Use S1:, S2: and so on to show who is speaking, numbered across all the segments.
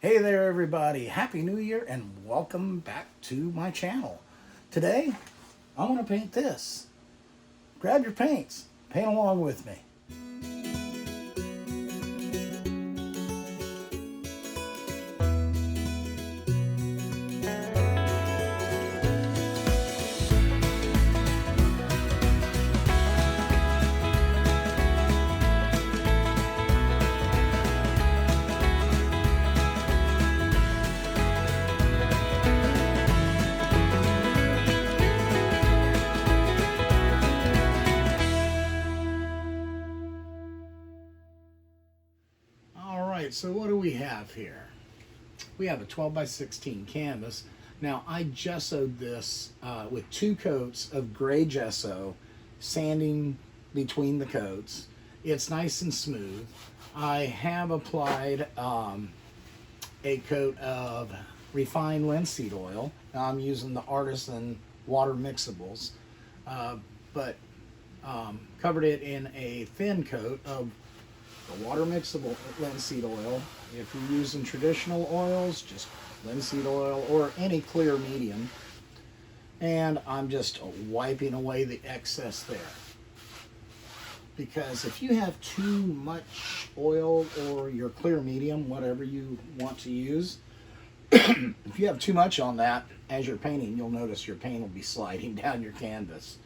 S1: Hey there, everybody. Happy New Year and welcome back to my channel. Today, I want to paint this. Grab your paints, paint along with me. All right, so what do we have here? We have a 12 by 16 canvas. Now, I gessoed this with 2 coats of gray gesso, sanding between the coats. It's nice and smooth. I have applied a coat of refined linseed oil. Now, I'm using the Artisan water mixables, but covered it in a thin coat of the water mixable linseed oil. If you're using traditional oils, just linseed oil or any clear medium. And I'm just wiping away the excess there. Because if you have too much oil or your clear medium, whatever you want to use, if you have too much on that as you're painting, you'll notice your paint will be sliding down your canvas.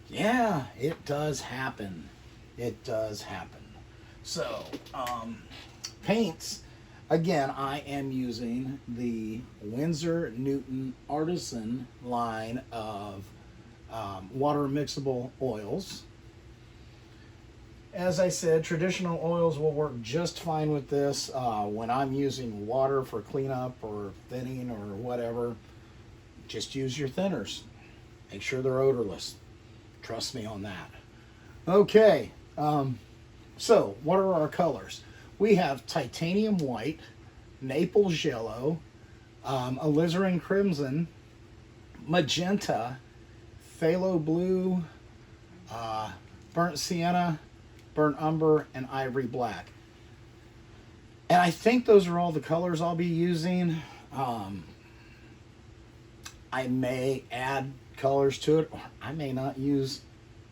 S1: Yeah, it does happen. It does happen. So, paints, again, I am using the Winsor Newton Artisan line of water mixable oils. As I said, traditional oils will work just fine with this. When I'm using water for cleanup or thinning or whatever, just use your thinners. Make sure they're odorless. Trust me on that. Okay. So, what are our colors? We have titanium white, Naples Yellow, Alizarin Crimson, Magenta, Phthalo Blue, burnt Sienna, burnt Umber, and Ivory Black. And I think those are all the colors I'll be using. I may add colors to it, or I may not use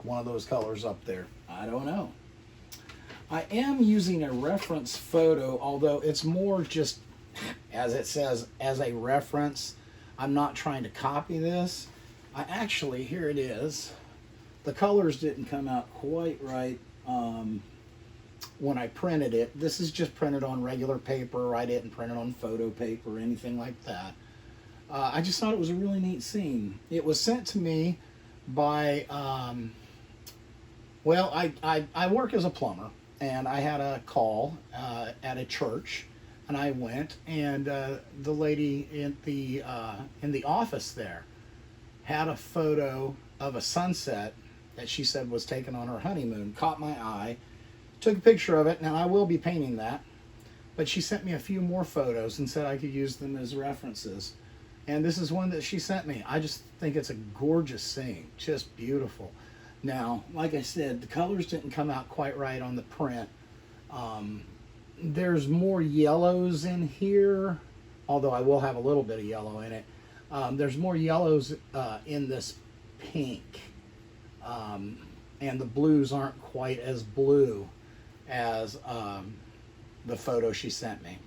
S1: one of those colors up there. I don't know. I am using a reference photo, although it's more just, as it says, as a reference. I'm not trying to copy this. I actually, here it is. The colors didn't come out quite right when I printed it. This is just printed on regular paper. I didn't print it on photo paper or anything like that. I just thought it was a really neat scene. It was sent to me by, well, I work as a plumber. And I had a call at a church, and I went, and the lady in the office there had a photo of a sunset that she said was taken on her honeymoon. Caught my eye, took a picture of it. Now I will be painting that, but she sent me a few more photos and said I could use them as references. And this is one that she sent me. I just think it's a gorgeous scene, just beautiful. Now, like I said, the colors didn't come out quite right on the print. There's more yellows in here, although I will have a little bit of yellow in it. There's more yellows in this pink. And the blues aren't quite as blue as the photo she sent me.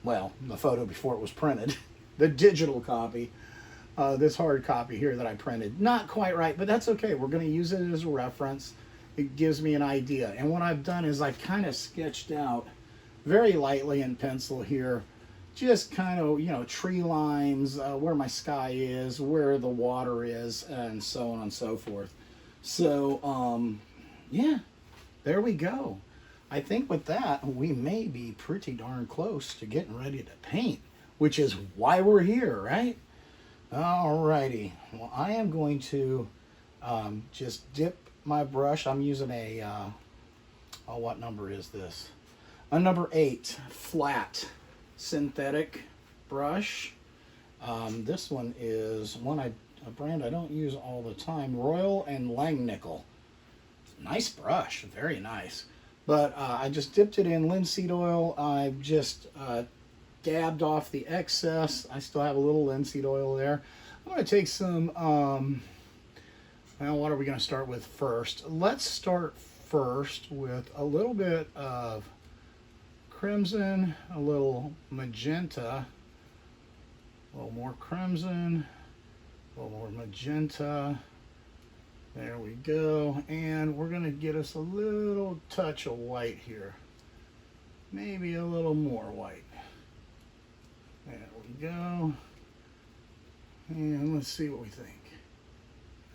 S1: Well, the photo before it was printed. The digital copy. This hard copy here that I printed. Not quite right, but that's okay. We're going to use it as a reference. It gives me an idea. And what I've done is I've kind of sketched out very lightly in pencil here, just kind of, you know, tree lines, where my sky is, where the water is, and so on and so forth. So, yeah, there we go. I think with that, we may be pretty darn close to getting ready to paint, which is why we're here, right? Alrighty, well, I am going to just dip my brush. I'm using a, oh, what number is this? A number 8 flat synthetic brush. This one is a brand I don't use all the time, Royal and Langnickel. Nice brush, very nice. But I just dipped it in linseed oil. I've just dabbed off the excess. I still have a little linseed oil there. I'm going to take some, well, what are we going to start with first? Let's start first with a little bit of crimson, a little magenta, a little more crimson, a little more magenta. There we go. And we're going to get us a little touch of white here. Maybe a little more white. There we go. And let's see what we think.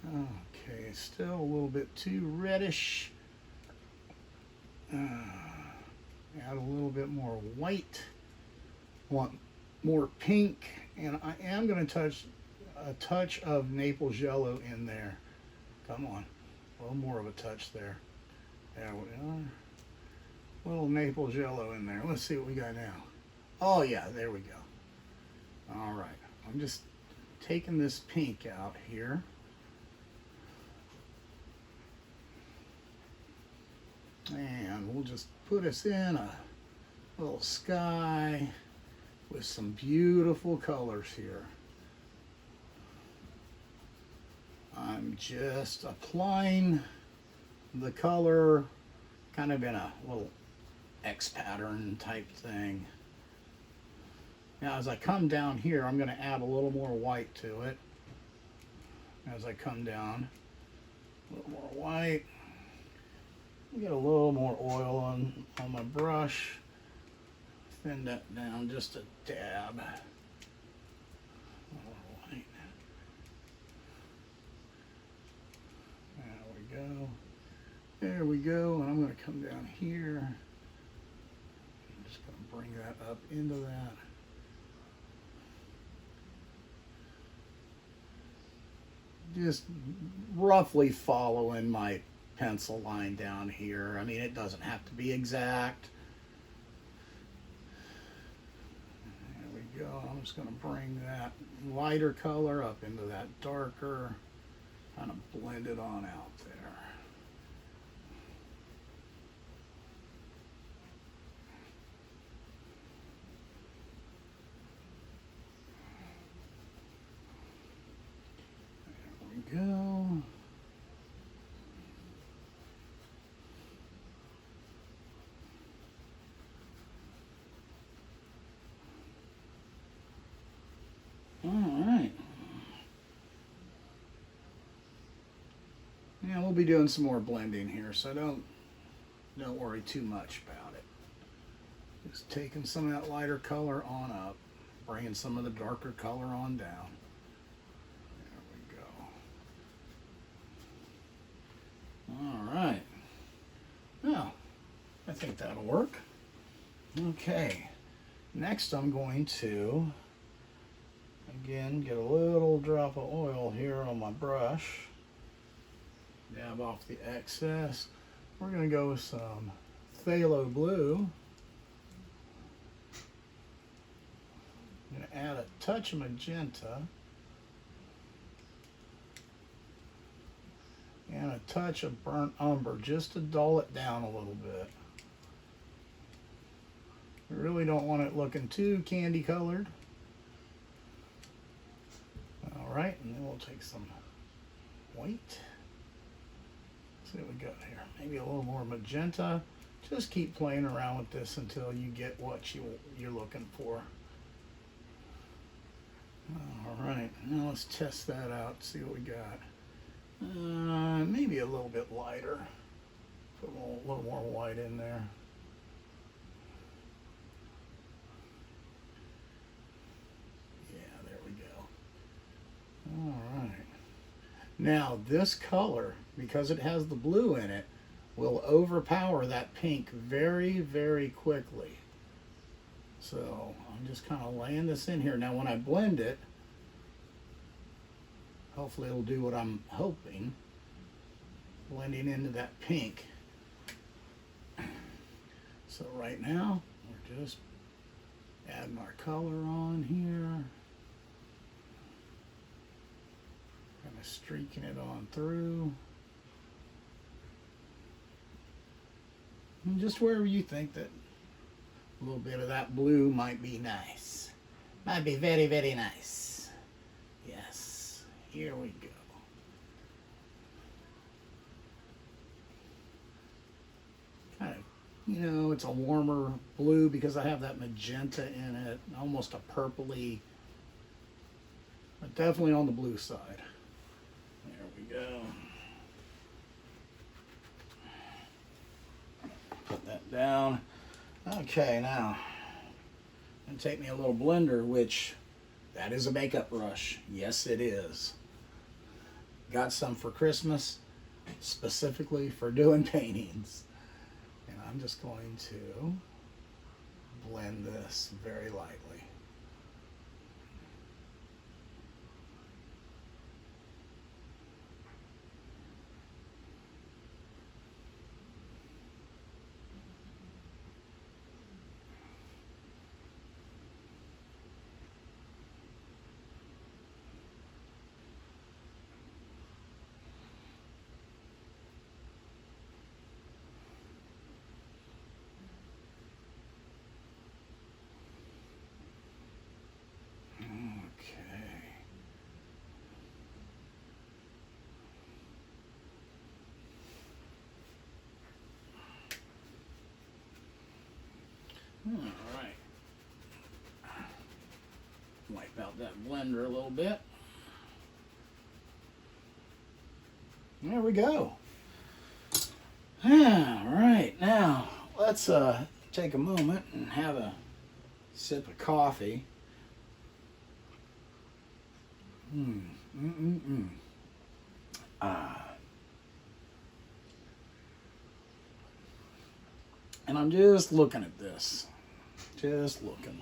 S1: Okay, still a little bit too reddish. Add a little bit more white. Want more pink. And I am going to touch a touch of Naples Yellow in there. Come on. A little more of a touch there. There we are. A little Naples Yellow in there. Let's see what we got now. Oh yeah, there we go. All right. I'm just taking this pink out here. And we'll just put us in a little sky with some beautiful colors here. I'm just applying the color kind of in a little X pattern type thing. Now as I come down here, I'm going to add a little more white to it. As I come down, a little more white. Get a little more oil on my brush. Thin that down just a dab. White. There we go. There we go. And I'm going to come down here. I'm just going to bring that up into that. Just roughly following my pencil line down here. I mean, it doesn't have to be exact. There we go. I'm just going to bring that lighter color up into that darker, kind of blend it on out there. There we go. All right. Yeah, we'll be doing some more blending here, so don't worry too much about it. Just taking some of that lighter color on up, bringing some of the darker color on down. There we go. All right. Well, I think that'll work. Okay. Next, I'm going to again get a little drop of oil here on my brush. Dab off the excess. We're going to go with some Phthalo Blue. I'm going to add a touch of Magenta. And a touch of burnt umber just to dull it down a little bit. We really don't want it looking too candy colored. All right, and then we'll take some white. See what we got here. Maybe a little more magenta. Just keep playing around with this until you get what you're looking for. All right, now let's test that out, see what we got. Maybe a little bit lighter. Put a little more white in there. Yeah, there we go. All right. Now this color, because it has the blue in it, will overpower that pink very, very quickly. So I'm just kind of laying this in here. Now when I blend it, hopefully it'll do what I'm hoping, blending into that pink. So right now, we're just adding our color on here. Kind of streaking it on through. And just wherever you think that a little bit of that blue might be nice. Might be very, very nice. Yes. Here we go. Kind of, you know, it's a warmer blue because I have that magenta in it. Almost a purpley, but definitely on the blue side. There we go. Put that down. Okay, now and take me a little blender, which that is a makeup brush. Yes, it is. Got some for Christmas, specifically for doing paintings. And I'm just going to blend this very lightly. All right. Wipe out that blender a little bit. There we go. All right, now let's take a moment and have a sip of coffee. And I'm just looking at this. Just looking.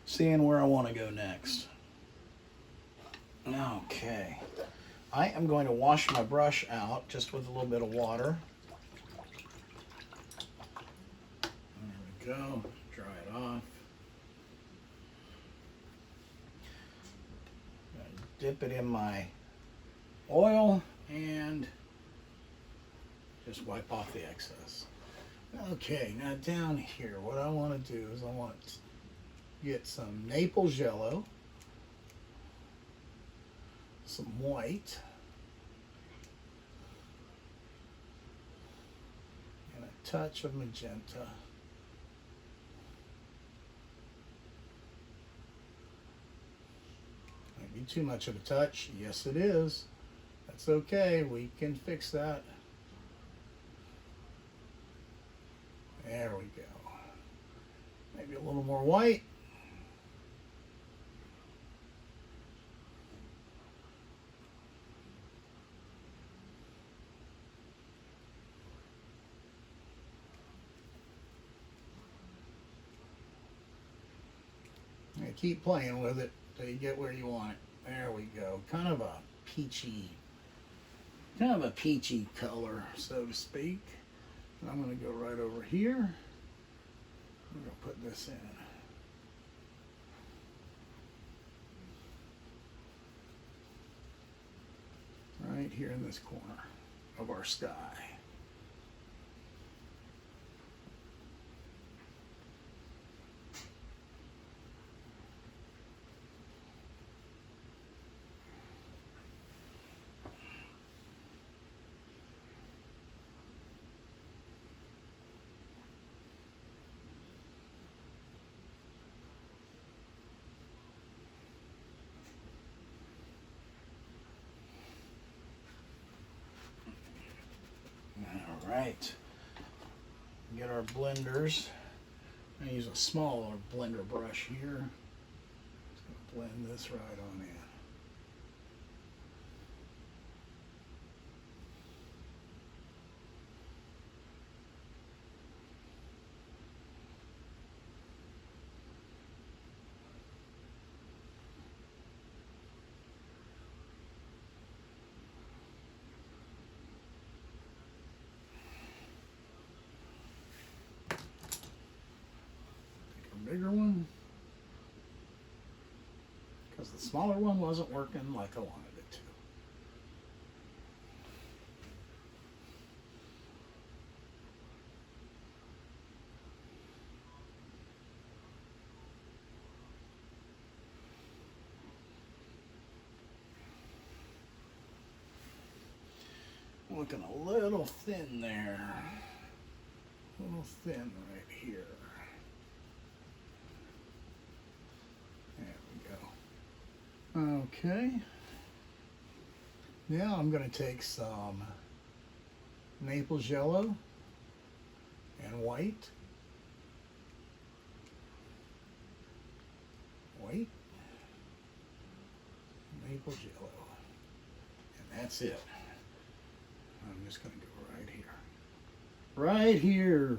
S1: Seeing where I want to go next. Okay. I am going to wash my brush out just with a little bit of water. There we go. Dry it off. Dip it in my oil and just wipe off the excess. Okay, now down here, what I want to do is I want to get some Naples Yellow, some white, and a touch of magenta. Might be too much of a touch. Yes, it is. That's okay. We can fix that. There we go. Maybe a little more white. And keep playing with it till you get where you want it. There we go. Kind of a peachy color, so to speak. I'm going to go right over here. I'm going to put this in. Right here in this corner of our sky. Right, get our blenders. I'm going to use a smaller blender brush here. Just going to blend this right on in. Bigger one, because the smaller one wasn't working like I wanted it to. Looking a little thin there. A little thin right here. There we go. Okay. Now I'm going to take some Naples Yellow and white. White. Naples Yellow. And that's it. I'm just going to go right here. Right here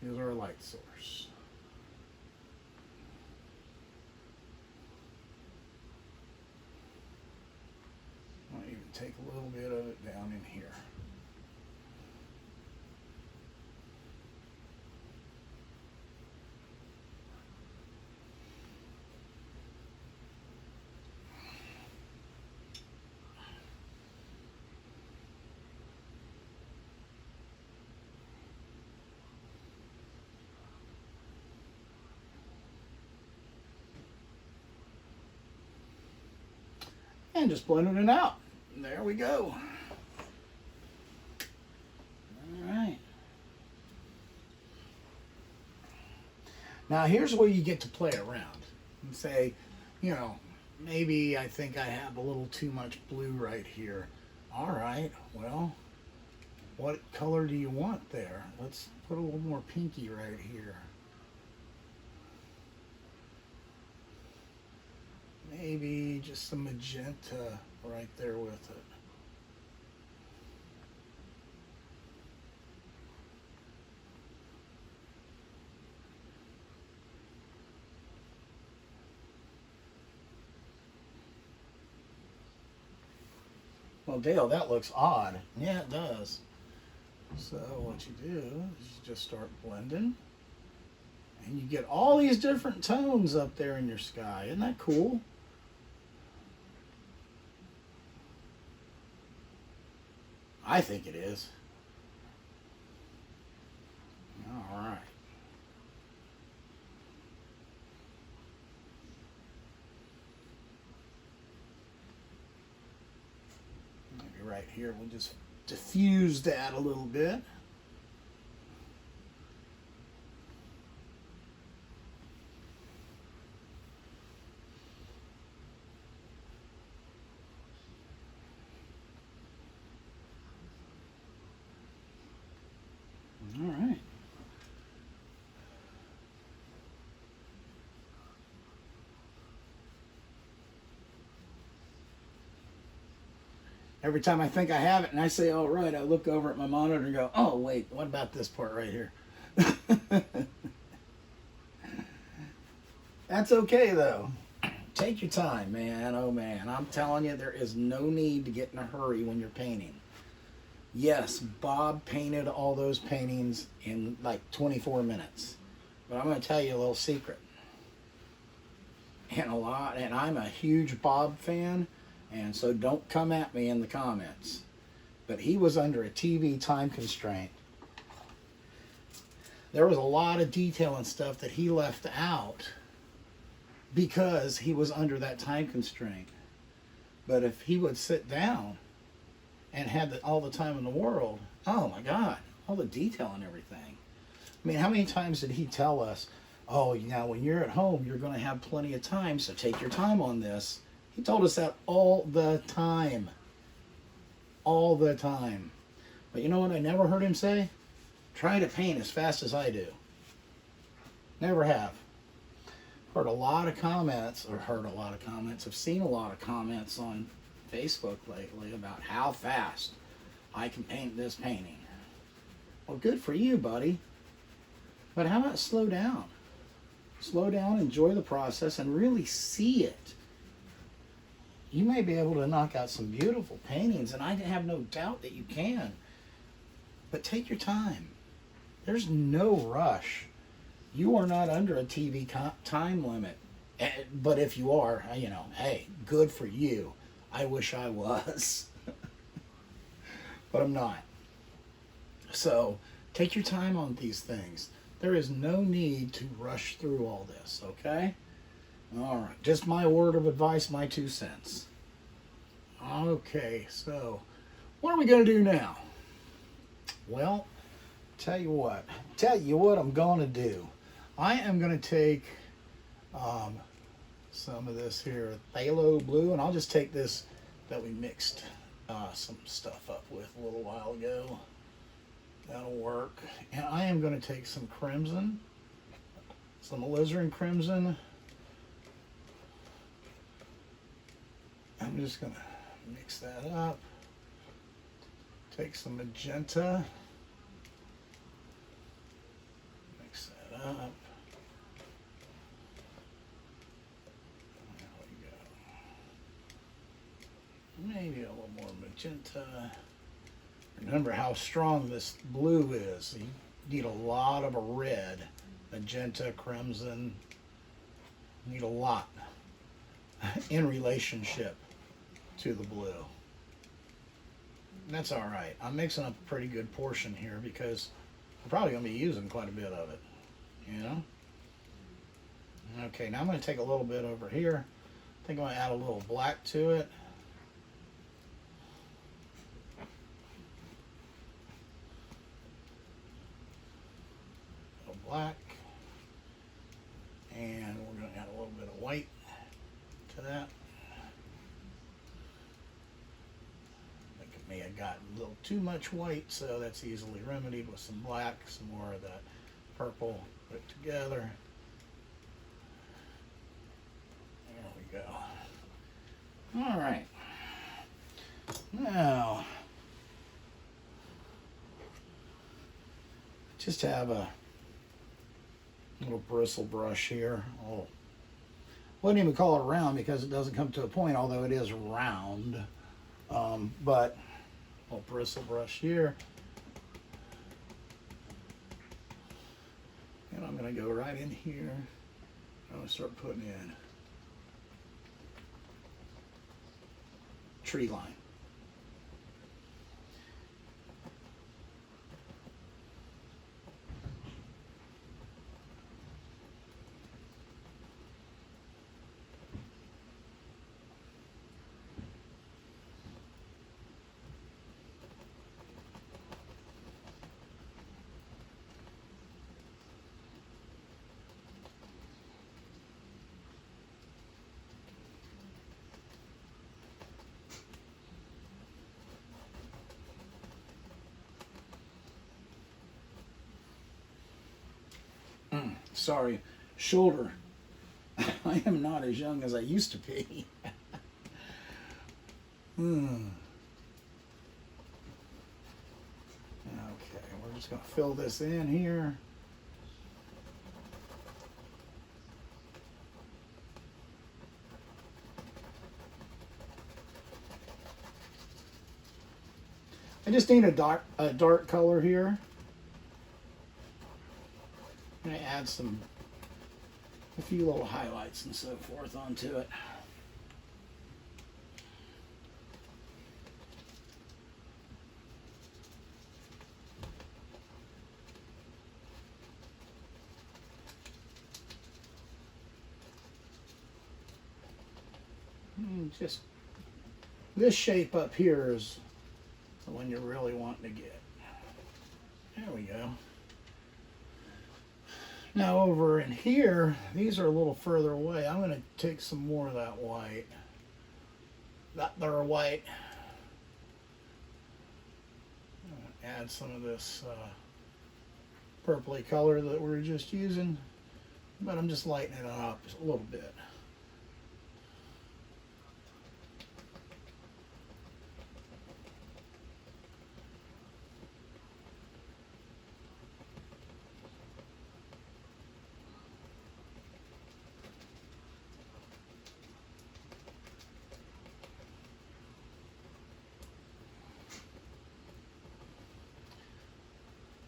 S1: is our light source. I'll even take a little bit of it down in here. And just blending it out. There we go. All right. Now here's where you get to play around and say, you know, maybe I think I have a little too much blue right here. All right, well, what color do you want there? Let's put a little more pinky right here. Maybe just some magenta right there with it. Well, Dale, that looks odd. Yeah, it does. So what you do is you just start blending. And you get all these different tones up there in your sky. Isn't that cool? I think it is. All right. Maybe right here we'll just diffuse that a little bit. All right. Every time I think I have it and I say, all right, I look over at my monitor and go, oh, wait, what about this part right here? That's okay, though. Take your time, man. Oh, man. I'm telling you, there is no need to get in a hurry when you're painting. Yes, Bob painted all those paintings in like 24 minutes. But I'm going to tell you a little secret. And I'm a huge Bob fan, and so don't come at me in the comments. But he was under a TV time constraint. There was a lot of detail and stuff that he left out because he was under that time constraint. But if he would sit down and had all the time in the world, oh my God, all the detail and everything. I mean, how many times did he tell us, oh, now when you're at home, you're going to have plenty of time, so take your time on this. He told us that all the time. All the time. But you know what I never heard him say? Try to paint as fast as I do. Never have. Heard a lot of comments, I've seen a lot of comments on Facebook lately about how fast I can paint this painting. Well, good for you, buddy. But how about slow down? Slow down, enjoy the process, and really see it. You may be able to knock out some beautiful paintings, and I have no doubt that you can. But take your time. There's no rush. You are not under a TV time limit. But if you are, you know, hey, good for you. I wish I was. But I'm not. So take your time on these things. There is no need to rush through all this, okay? All right, just my word of advice, my 2 cents. Okay, so What are we going to do now? Well, tell you what I'm going to do. I am going to take some of this here Phthalo Blue, and I'll just take this that we mixed some stuff up with a little while ago. That'll work. And I am going to take some crimson, some Alizarin Crimson. I'm just going to mix that up. Take some Magenta. Mix that up. There we go. Maybe a little more Magenta. Remember how strong this blue is. You need a lot of a red. Magenta, crimson. You need a lot in relationship to the blue. And that's all right. I'm mixing up a pretty good portion here because we're probably going to be using quite a bit of it. You know? Okay, now I'm going to take a little bit over here. I think I'm going to add a little black to it. Black, and we're going to add a little bit of white to that. I think it may have gotten a little too much white, so that's easily remedied with some black, some more of that purple put together. There we go. All right. Now, just have a little bristle brush here. Oh, wouldn't even call it round because it doesn't come to a point, although it is round. But a little bristle brush here. And I'm going to go right in here. I'm going to start putting in tree line. Sorry, shoulder. I am not as young as I used to be. Okay, we're just going to fill this in here. I just need a dark color here. I'm going to add a few little highlights and so forth onto it. Just this shape up here is the one you're really wanting to get. There we go. Now over in here, these are a little further away. I'm going to take some more of that white. That there white. Add some of this purpley color that we're just using, but I'm just lightening it up just a little bit.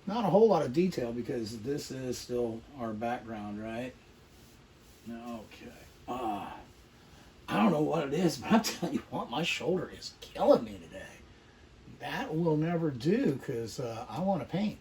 S1: Not a whole lot of detail because this is still our background, right? Okay. I don't know what it is, but I'll tell you what, my shoulder is killing me today. That will never do because I want to paint.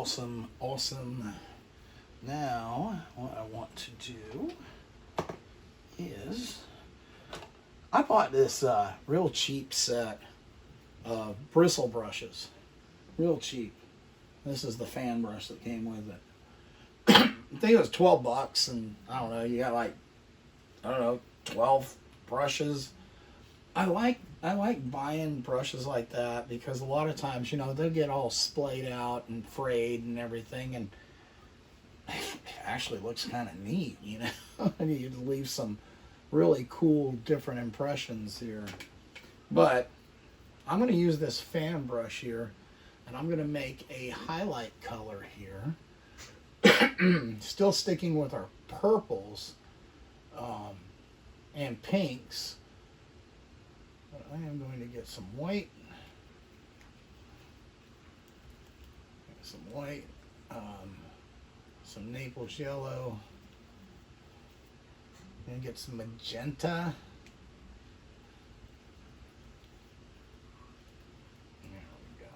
S1: Awesome, awesome. Now, what I want to do is, I bought this real cheap set of bristle brushes. Real cheap. This is the fan brush that came with it. I think it was 12 bucks, and I don't know, you got like, I don't know, 12 brushes. I like buying brushes like that because a lot of times, you know, they'll get all splayed out and frayed and everything, and it actually looks kind of neat, you know. And you leave some really cool different impressions here. But I'm going to use this fan brush here, and I'm going to make a highlight color here. Still sticking with our purples and pinks. But I am going to get some white. Some white. Some Naples Yellow. And get some Magenta. There we go.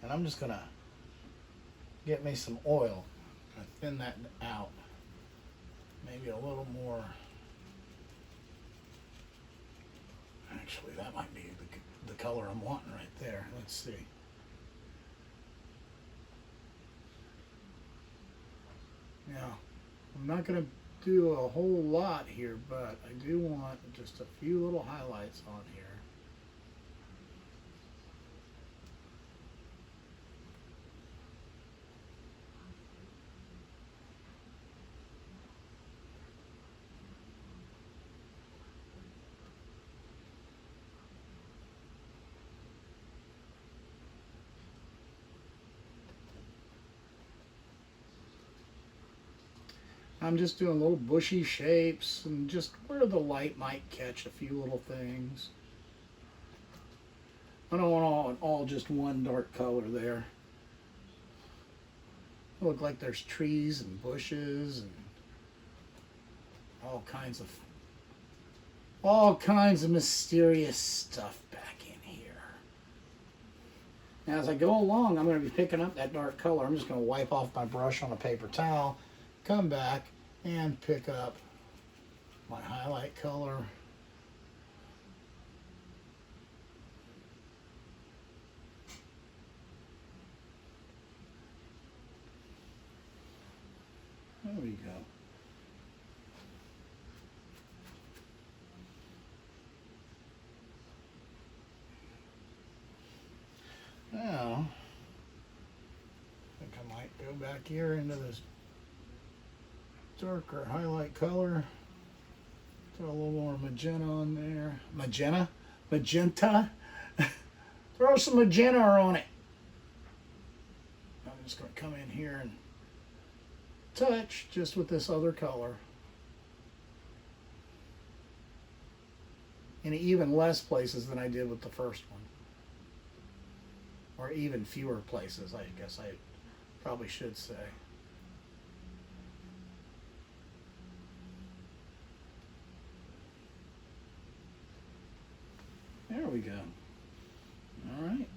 S1: And I'm just going to get me some oil. I thin that out. Maybe a little more. Actually, that might be the color I'm wanting right there. Let's see. Now, I'm not going to do a whole lot here, but I do want just a few little highlights on here. I'm just doing little bushy shapes and just where the light might catch a few little things. I don't want all just one dark color there. It look like there's trees and bushes and all kinds of mysterious stuff back in here. Now as I go along, I'm going to be picking up that dark color. I'm just going to wipe off my brush on a paper towel, come back and pick up my highlight color. There we go. Now, I think I might go back here into this darker highlight color. Throw a little more magenta on there. Magenta? Throw some magenta on it. I'm just going to come in here and touch just with this other color. In even less places than I did with the first one. Or even fewer places, I guess I probably should say. There we go. All right.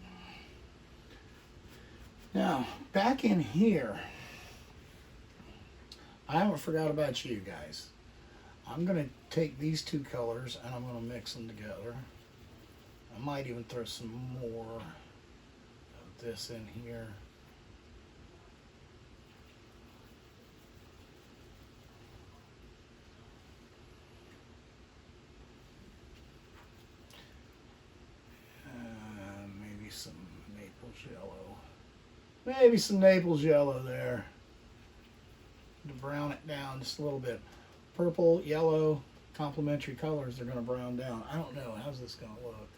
S1: Now, back in here, I haven't forgot about you guys. I'm going to take these two colors and I'm going to mix them together. I might even throw some more of this in here. Maybe some Naples Yellow. Maybe some Naples Yellow there. To brown it down just a little bit. Purple, yellow, complementary colors are going to brown down. I don't know. How's this going to look?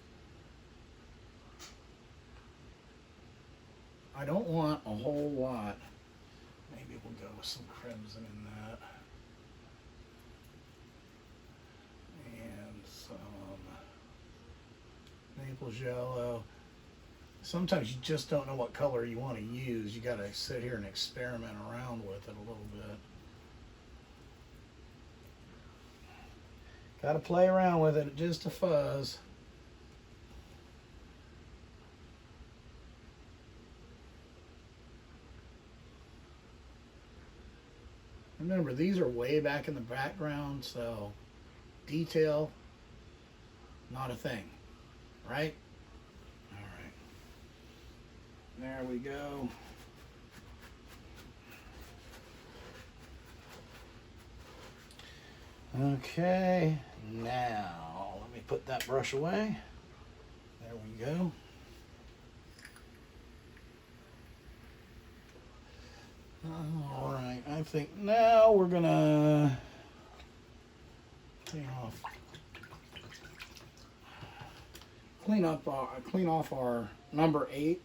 S1: I don't want a whole lot. Maybe we'll go with some crimson in that. And some Naples Yellow. Sometimes you just don't know what color you want to use. You got to sit here and experiment around with it a little bit. Got to play around with it just a fuzz. Remember, these are way back in the background, so detail, not a thing, right? All right. There we go. Okay, now let me put that brush away. There we go. All right, I think now we're gonna clean off our number 8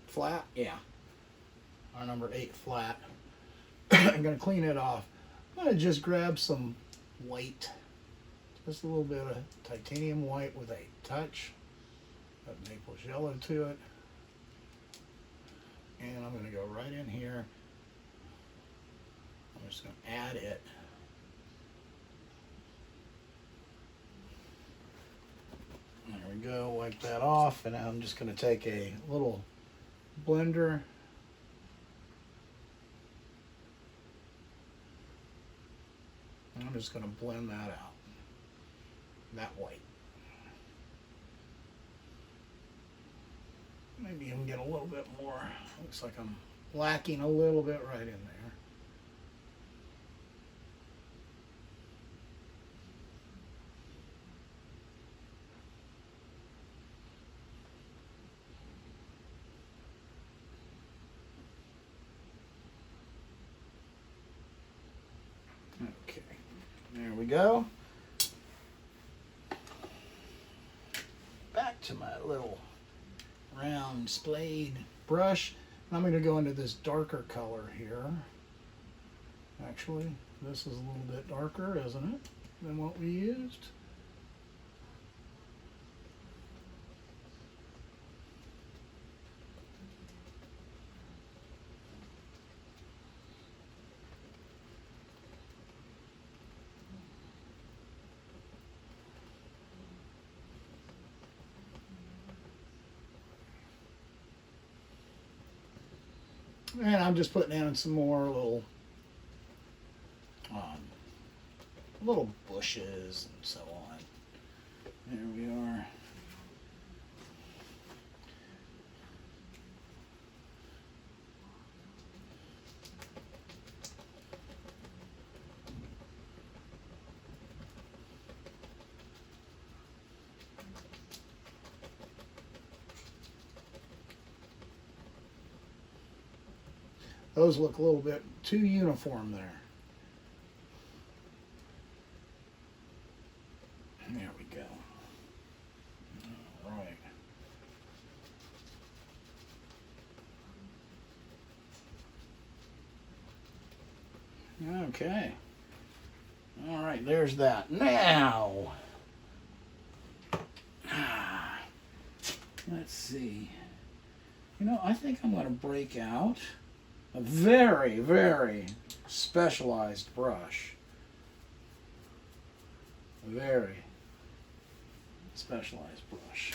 S1: flat. Yeah, our number 8 flat. I'm gonna clean it off. I'm gonna just grab some white, just a little bit of titanium white with a touch of Naples Yellow to it. And I'm going to go right in here. I'm just going to add it. There we go. Wipe that off. And now I'm just going to take a little blender. And I'm just going to blend that out. That white. Maybe even get a little bit more. Looks like I'm lacking a little bit right in there. Okay, there we go. Back to my little round splayed brush. I'm going to go into this darker color here. Actually, this is a little bit darker, isn't it, than what we used? And I'm just putting in some more little bushes and so on. There we are. Those look a little bit too uniform there. There we go. All right. Okay. All right, there's that. Now, let's see. You know, I think I'm going to break out a very, very specialized brush. A very specialized brush.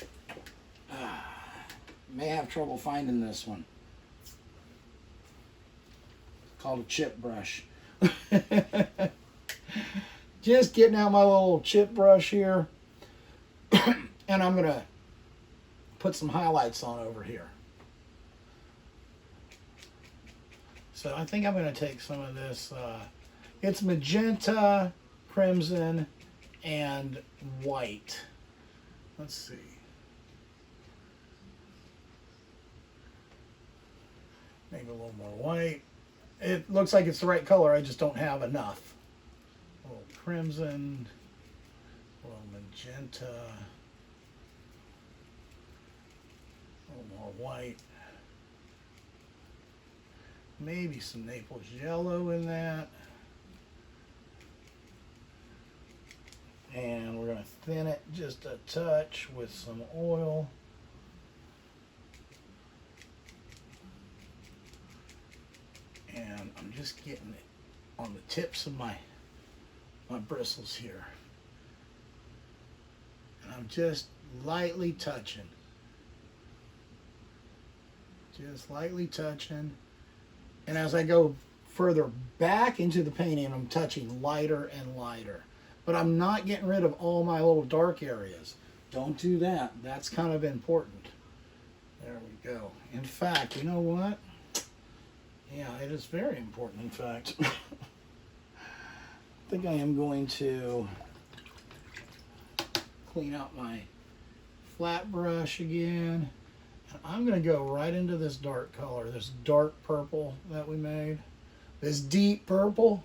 S1: May have trouble finding this one. It's called a chip brush. Just getting out my little chip brush here. And I'm going to put some highlights on over here. So I think I'm going to take some of this, it's magenta, crimson, and white. Let's see. Maybe a little more white. It looks like it's the right color, I just don't have enough. A little crimson, a little magenta, a little more white. Maybe some Naples Yellow in that. And we're going to thin it just a touch with some oil. And I'm just getting it on the tips of my bristles here. And I'm just lightly touching. Just lightly touching. And as I go further back into the painting, I'm touching lighter and lighter. But I'm not getting rid of all my little dark areas. Don't do that. That's kind of important. There we go. In fact, you know what? Yeah, it is very important, in fact. I think I am going to clean out my flat brush again. And I'm going to go right into this dark color, this dark purple that we made. This deep purple.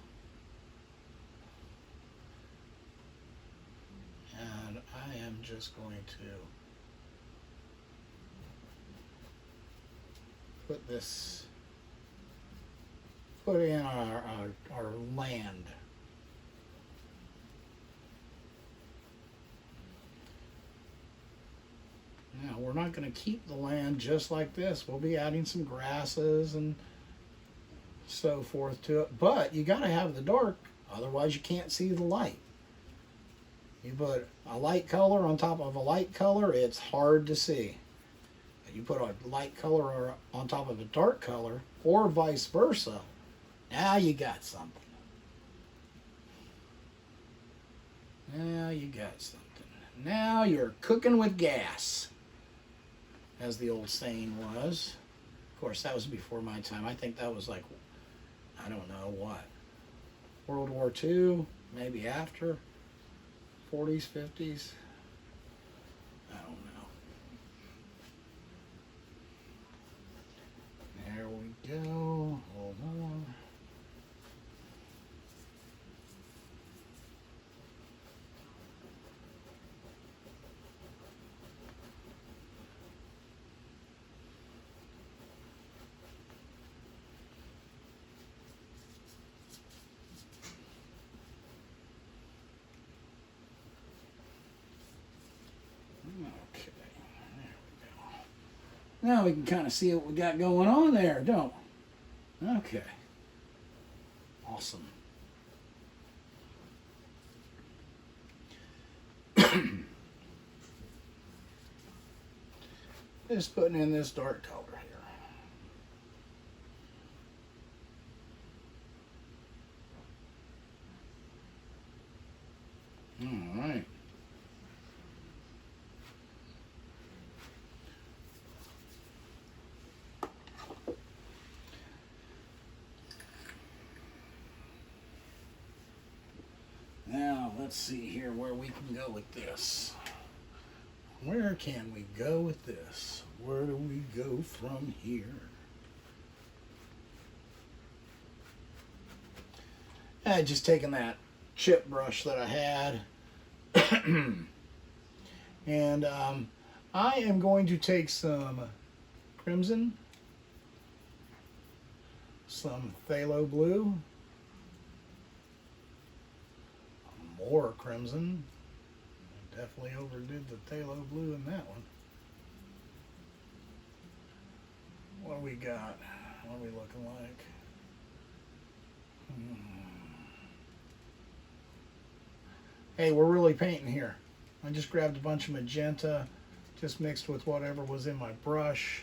S1: And I am just going to put in our land. Now we're not going to keep the land just like this. We'll be adding some grasses and so forth to it. But you got to have the dark, otherwise you can't see the light. You put a light color on top of a light color, it's hard to see. You put a light color on top of a dark color, or vice versa, now you got something. Now you got something. Now you're cooking with gas, as the old saying was. Of course, that was before my time. I think that was like, I don't know what, World War II, maybe after, 40s, 50s. I don't know. There we go. Hold on. Okay, there we go. Now we can kind of see what we got going on there, don't we? Okay. Awesome. Just putting in this dark color here. All right. Now, let's see here where we can go with this. Where can we go with this? Where do we go from here? I just taken that chip brush that I had, and I am going to take some crimson, some phthalo blue, more crimson. I definitely overdid the phthalo blue in that one. What do we got? What are we looking like? Hey, we're really painting here. I just grabbed a bunch of magenta, just mixed with whatever was in my brush.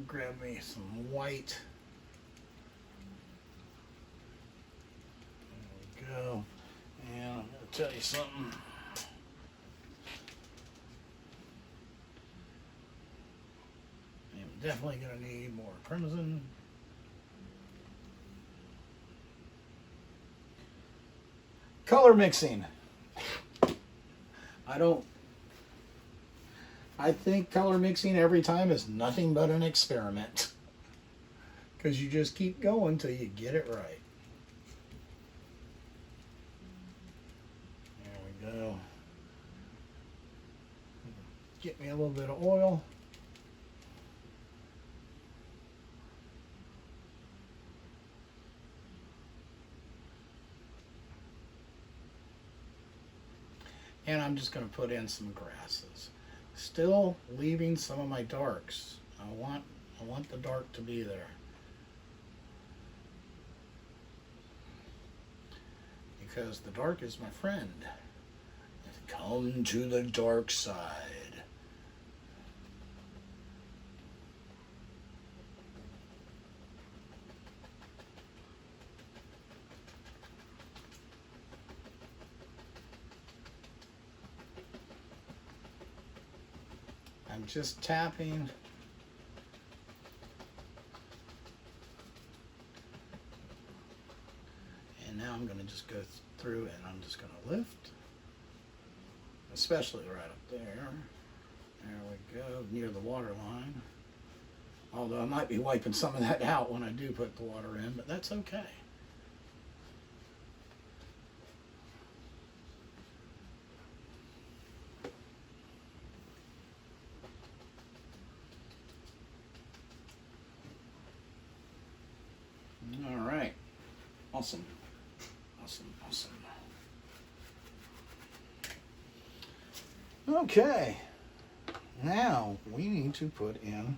S1: Grab me some white. There we go. And I'm going to tell you something. I'm definitely going to need more crimson. Color mixing. I think color mixing every time is nothing but an experiment. Because you just keep going till you get it right. There we go. Get me a little bit of oil. And I'm just going to put in some grasses. Still leaving some of my darks. I want the dark to be there. Because the dark is my friend. Come to the dark side. I'm just tapping. And now I'm going to just go through and I'm just going to lift, especially right up there. There we go, near the water line. Although I might be wiping some of that out when I do put the water in, but that's okay. All right. Awesome. Awesome. Awesome. Okay. Now we need to put in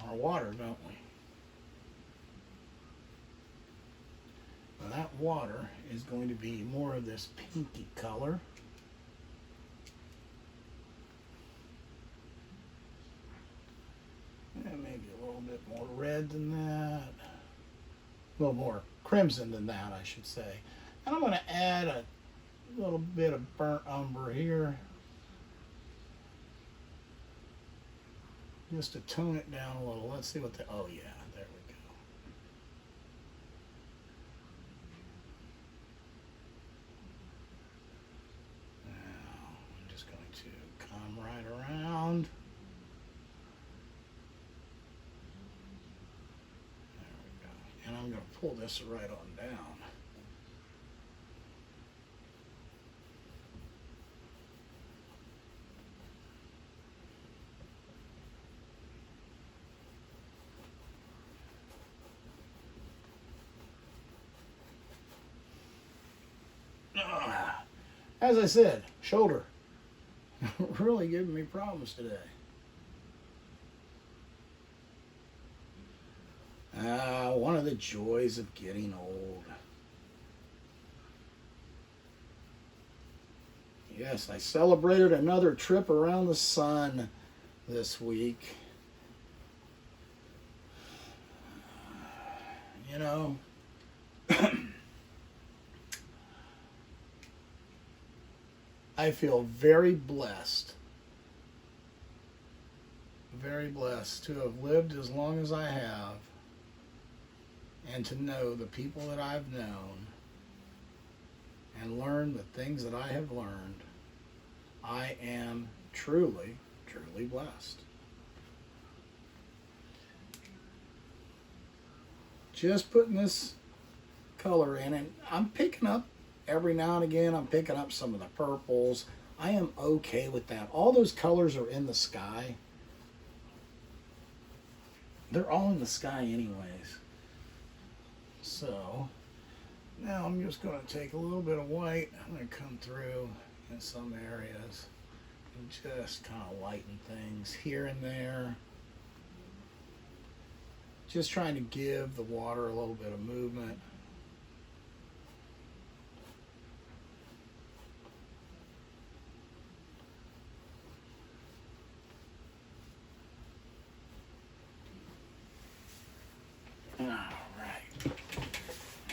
S1: our water, don't we? Now that water is going to be more of this pinky color. And maybe a little bit more red than that. A little more crimson than that, I should say. And I'm going to add a little bit of burnt umber here. Just to tone it down a little. Let's see what the, oh yeah, there we go. Now, I'm just going to come right around. There we go. And I'm going to pull this right on down. As I said, shoulder. Really giving me problems today. One of the joys of getting old. Yes, I celebrated another trip around the sun this week. You know, I feel very blessed to have lived as long as I have and to know the people that I've known and learn the things that I have learned. I am truly, truly blessed. Just putting this color in, and I'm picking up every now and again, I'm picking up some of the purples. I am okay with that. All those colors are in the sky. They're all in the sky anyways. So, now I'm just going to take a little bit of white. I'm going to come through in some areas and just kind of lighten things here and there. Just trying to give the water a little bit of movement.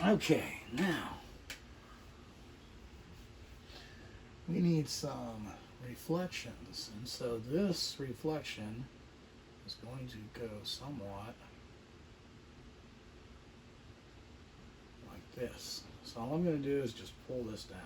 S1: Okay, now we need some reflections, and so this reflection is going to go somewhat like this. So all I'm going to do is just pull this down.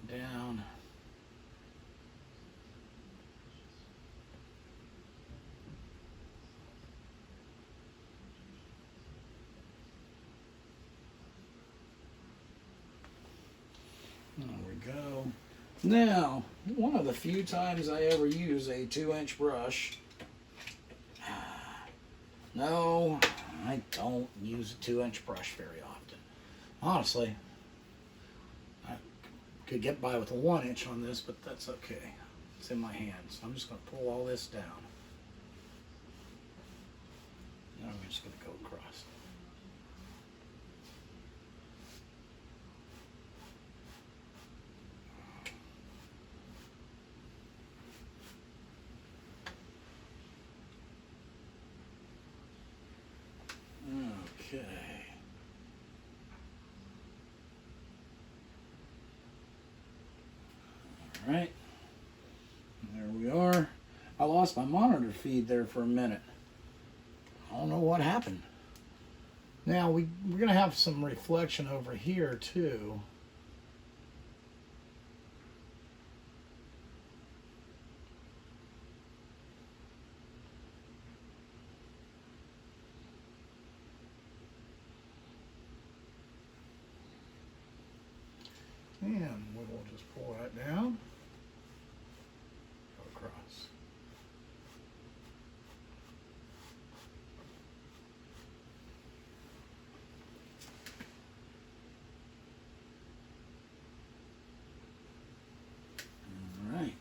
S1: Down. There we go. Now, one of the few times I ever use a 2-inch brush. No, I don't use a 2-inch brush very often. Honestly, could get by with a 1-inch on this, but that's okay. It's in my hand, so I'm just going to pull all this down. Now I'm just going to go across. Okay. All right. There we are. I lost my monitor feed there for a minute. I don't know what happened. Now we're going to have some reflection over here too. And we will just pull that down. Go across. All right.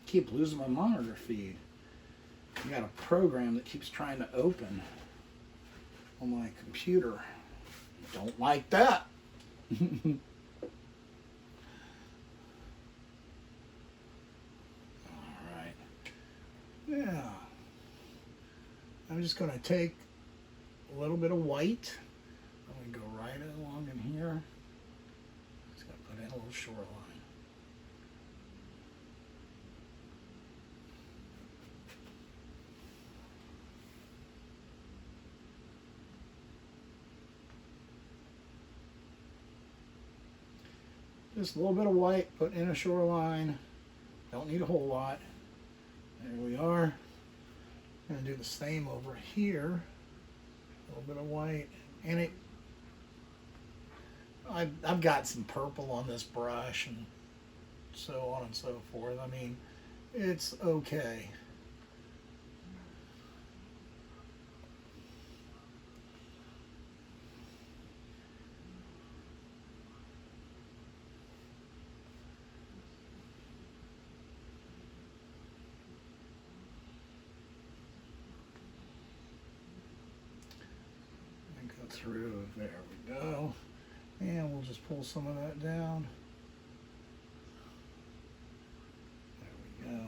S1: Keep losing my monitor feed. I got a program that keeps trying to open on my computer. Don't like that. Alright. Yeah. I'm just going to take a little bit of white. I'm going to go right along in here. Just going to put in a little shoreline. Just a little bit of white, put in a shoreline. Don't need a whole lot. There we are. I'm going to do the same over here. A little bit of white. And I've got some purple on this brush and so on and so forth. I mean, it's okay. Through, there we go, and we'll just pull some of that down. There we go.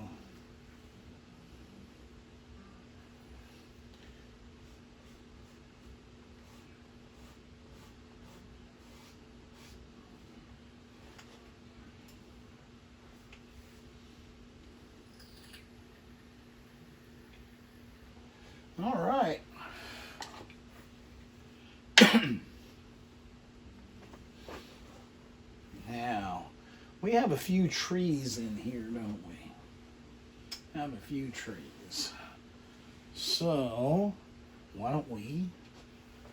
S1: All right. Now, we have a few trees in here, don't we? Have a few trees. So, why don't we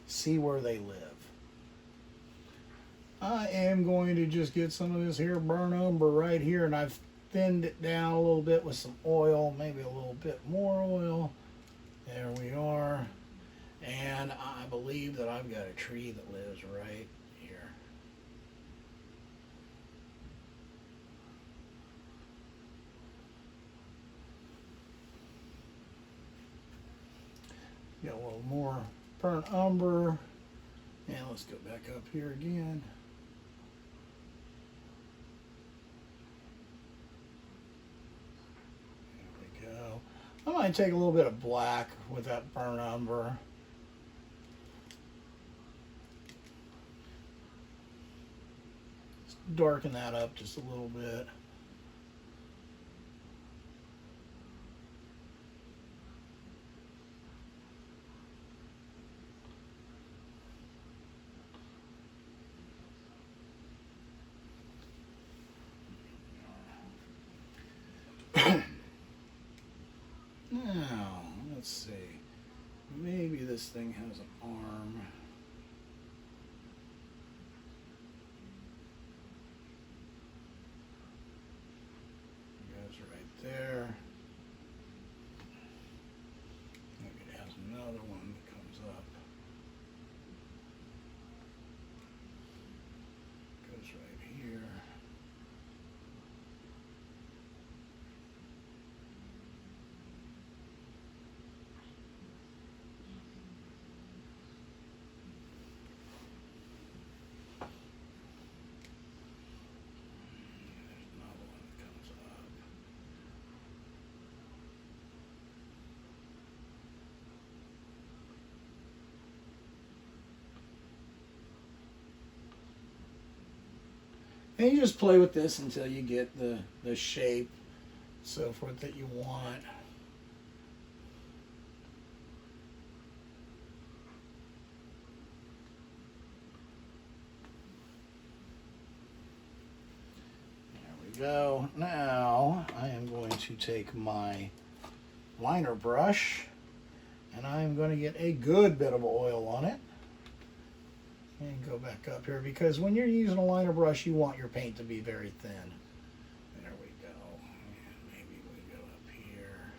S1: see where they live? I am going to just get some of this here burnt umber right here, and I've thinned it down a little bit with some oil, maybe a little bit more oil. There we are. And I believe that I've got a tree that lives right here. Got a little more burnt umber. And let's go back up here again. There we go. I might take a little bit of black with that burnt umber. Darken that up just a little bit. Now, let's see. Maybe this thing has an arm. There. Maybe it has another one that comes up. Goes right here. And you just play with this until you get the shape, so forth, that you want. Go. Now I am going to take my liner brush and I'm going to get a good bit of oil on it and go back up here, because when you're using a liner brush you want your paint to be very thin. There we go. And maybe we go up here.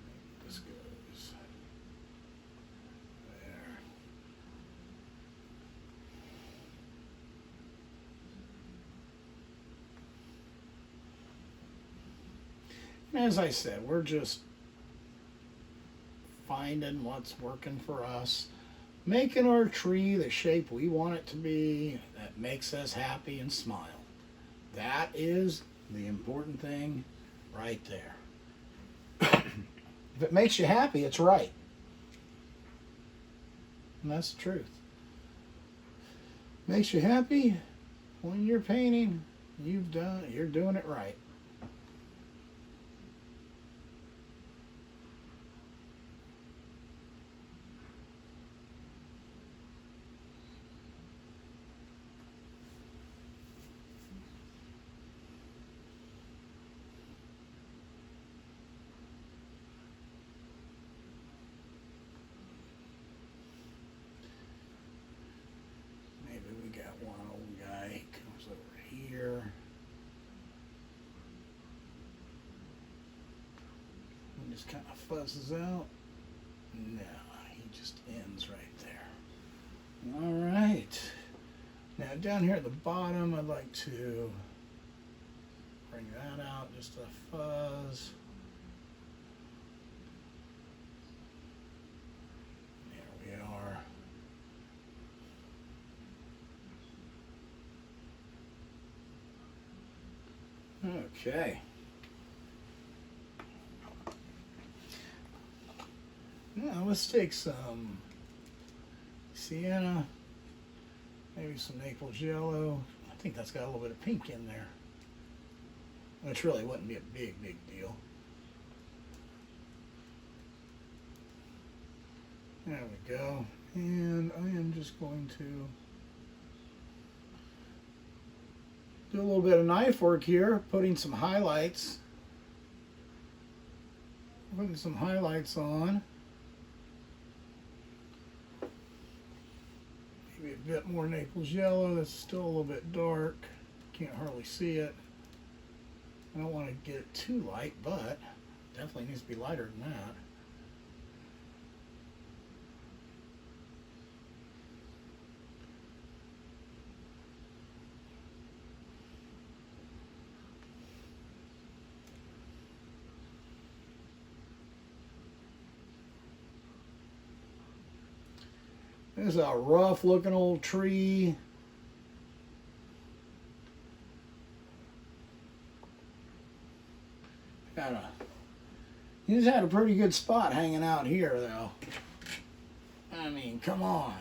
S1: Maybe this goes there. As I said, we're just finding what's working for us, making our tree the shape we want it to be, that makes us happy and smile. That is the important thing right there. If it makes you happy, it's right. And that's the truth. Makes you happy when you're painting, you're doing it right. One old guy comes over here. And just kind of fuzzes out. No, he just ends right there. All right. Now down here at the bottom, I'd like to bring that out just a fuzz. There we are. Okay. Now let's take some Sienna, maybe some Naples Yellow. I think that's got a little bit of pink in there, which really wouldn't be a big deal. There we go. And I am just going to do a little bit of knife work here, putting some highlights. Putting some highlights on. Maybe a bit more Naples Yellow. That's still a little bit dark. Can't hardly see it. I don't want to get it too light, but definitely needs to be lighter than that. This is a rough looking old tree. He's had a pretty good spot hanging out here though. I mean, come on.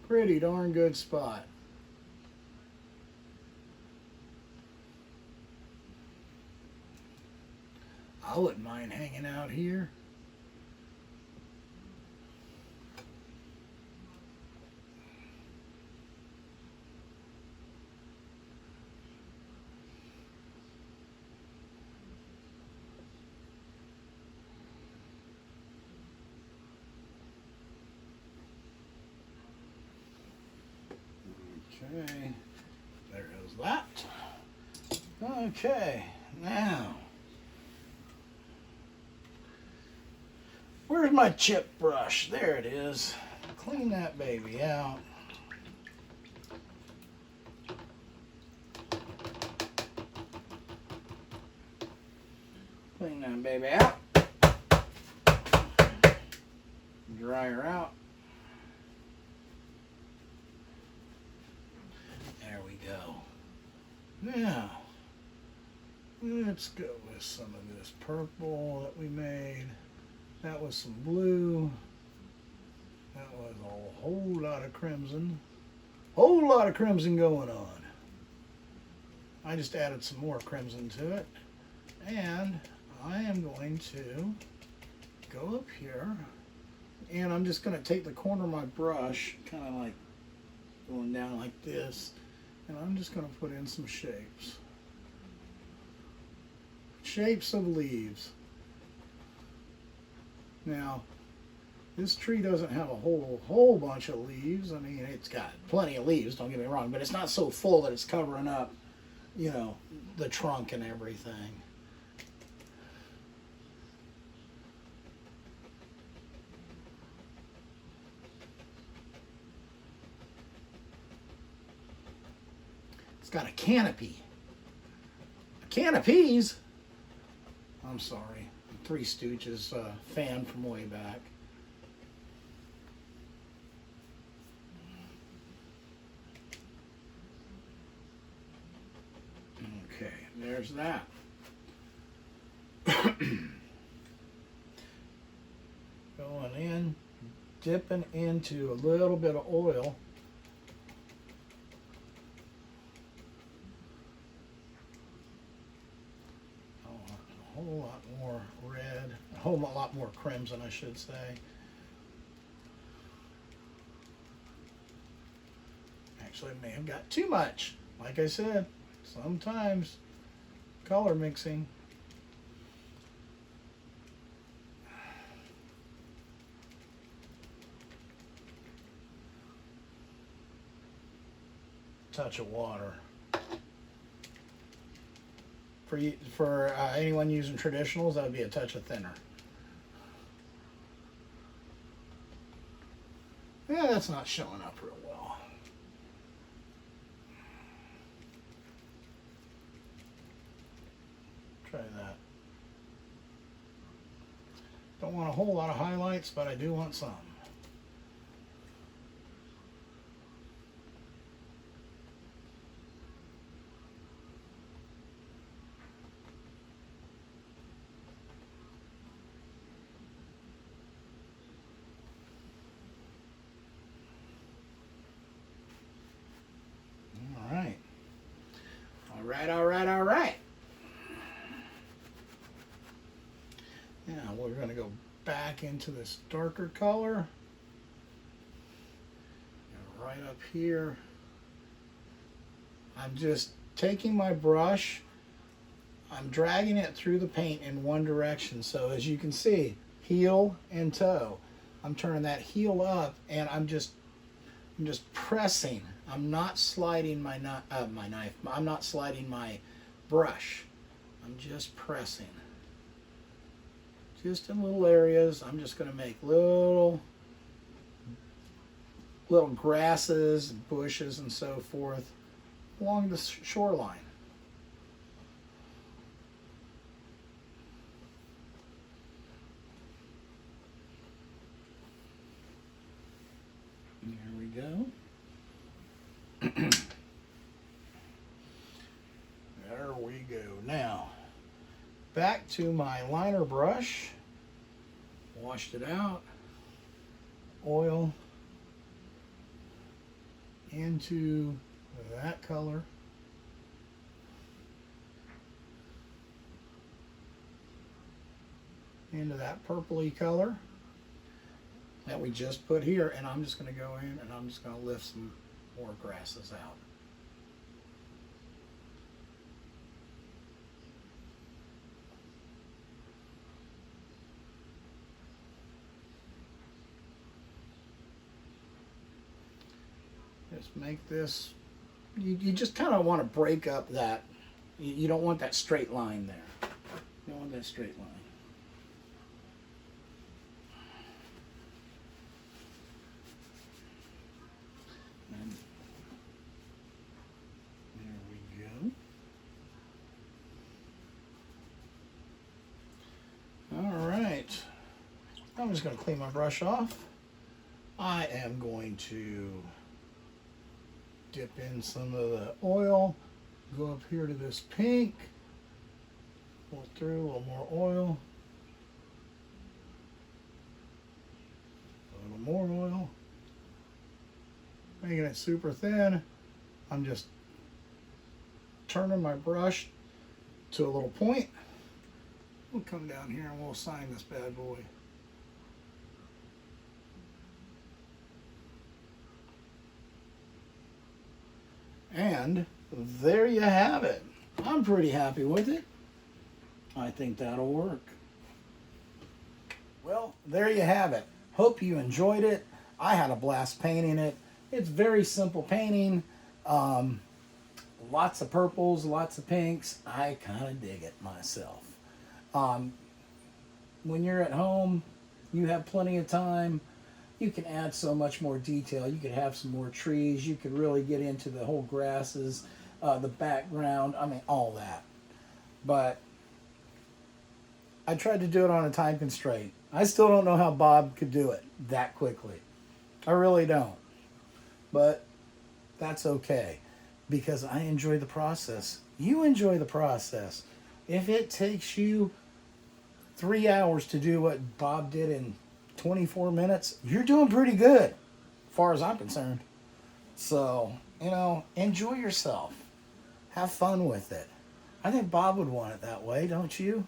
S1: Pretty darn good spot. I wouldn't mind hanging out here. Okay, there goes that. Okay, now, where's my chip brush? There it is. Clean that baby out. Clean that baby out. Dry her out. There we go. Now, let's go with some of this purple that we made. That was some blue. That was a whole lot of crimson. Whole lot of crimson going on. I just added some more crimson to it. And I am going to go up here. And I'm just going to take the corner of my brush, kind of like going down like this. And I'm just going to put in some shapes. Shapes of leaves. Now, this tree doesn't have a whole bunch of leaves. I mean, it's got plenty of leaves, don't get me wrong, but it's not so full that it's covering up, you know, the trunk and everything. It's got a canopy. A can of peas? I'm sorry. Three Stooges fan from way back. Okay, there's that. Going in, dipping into a little bit of oil. A whole lot more red, a whole lot more crimson, I should say. Actually, I may have got too much. Like I said, sometimes color mixing. Touch of water. For anyone using traditionals, that would be a touch of thinner. Yeah, that's not showing up real well. Try that. Don't want a whole lot of highlights, but I do want some. All right. Now we're going to go back into this darker color. And right up here. I'm just taking my brush, I'm dragging it through the paint in one direction. So as you can see, heel and toe. I'm turning that heel up and I'm just pressing. I'm not sliding my knife. I'm not sliding my brush. I'm just pressing. Just in little areas. I'm just going to make little grasses, bushes, and so forth along the shoreline. There we go. There we go. Now, back to my liner brush. Washed it out. Oil into that color. Into that purpley color that we just put here, and I'm just going to go in and I'm just going to lift some more grasses out. Just make this, you just kind of want to break up that, you don't want that straight line there. You don't want that straight line. And there we go. All right. I'm just going to clean my brush off. I am going to dip in some of the oil, go up here to this pink, pull it through, a little more oil, a little more oil. Making it super thin. I'm just turning my brush to a little point. We'll come down here and we'll sign this bad boy. And there you have it. I'm pretty happy with it. I think that'll work. Well, there you have it. Hope you enjoyed it. I had a blast painting it. It's very simple painting. Lots of purples, lots of pinks. I kind of dig it myself. When you're at home, you have plenty of time. You can add so much more detail. You could have some more trees. You could really get into the whole grasses, the background. I mean, all that. But I tried to do it on a time constraint. I still don't know how Bob could do it that quickly. I really don't. But that's okay, because I enjoy the process. You enjoy the process. If it takes you 3 hours to do what Bob did in 24 minutes, you're doing pretty good, as far as I'm concerned. So, you know, enjoy yourself. Have fun with it. I think Bob would want it that way, don't you?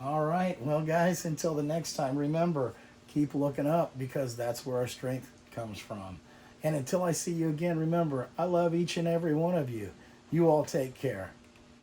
S1: All right. Well, guys, until the next time, remember, keep looking up, because that's where our strength comes from. And until I see you again, remember, I love each and every one of you. You all take care.